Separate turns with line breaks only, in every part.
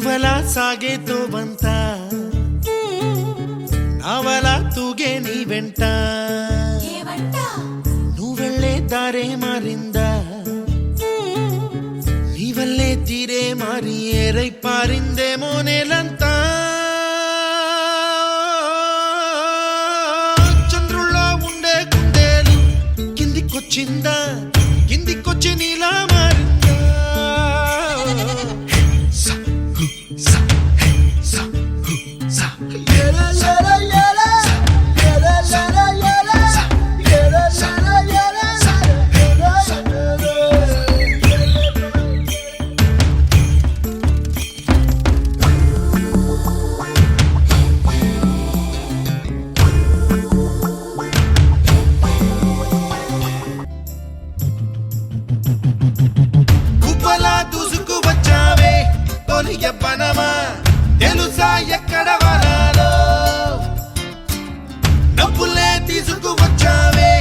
నువ్వలా సాగేతో బంత నావలా తూగే నీ వెంట నువ్వెళ్ళే దారే మారిందా నీవల్లే తీరే మారి ఏరై పారిందేమో నేలంతా చంద్రుల్లో ఉండే కుందేలు కిందికొచ్చిందా కిందికొచ్చి నీలా మారిందా పనమా తెలుసా ఎక్కడ వరాలో డబ్బులే తీసుకువచ్చావే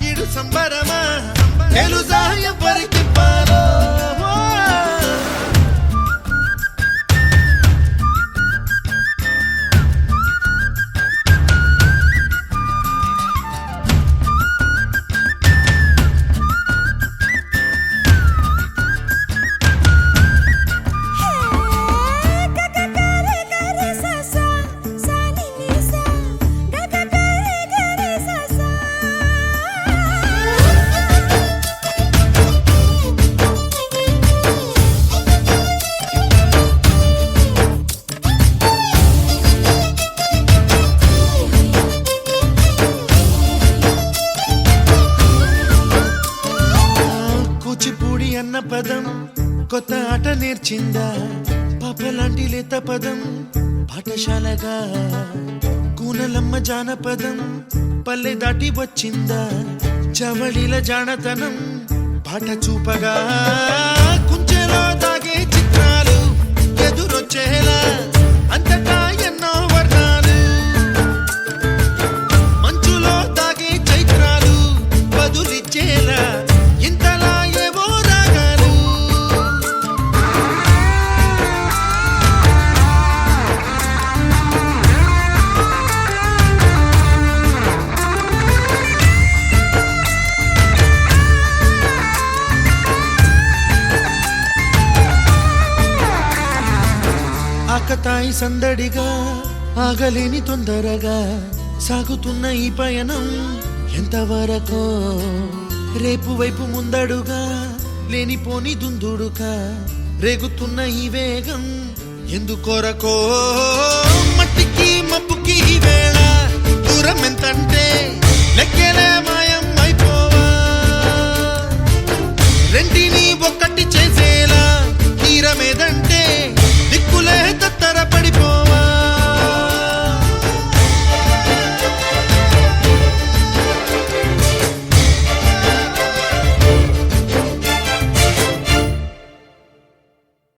ఇడు సంబరమా తెలుసా ఎవరికి పాలో అన్న పదం కొత్త ఆట నేర్చిందా పాపలాంటి లేత పదం పాఠశాలగా కూనలమ్మ జానపదం పల్లె దాటి వచ్చిందా చవళిల జానతనం పాట చూపగా కుంచెలో దాగే చిత్రాలు ఎదురొచ్చేలా అంతటా ఎన్నో వర్ణాలు మంచులో దాగే చైత్రాలు బదులిచ్చేలా ఆకతాయి సందడిగా ఆగలేని తొందరగా సాగుతున్న ఈ పయనం ఎంతవరకో రేపు వైపు ముందడుగా లేనిపోని దుందుడుగా రేగుతున్న ఈ వేగం ఎందుకొరకో మట్టికి మబ్బుకి ఈ వేళ దూరం ఎంతంటే లెక్కలే మాయం అయిపోవా రెంటిని ఒక్కటి చేసేలా తీరమేదంటే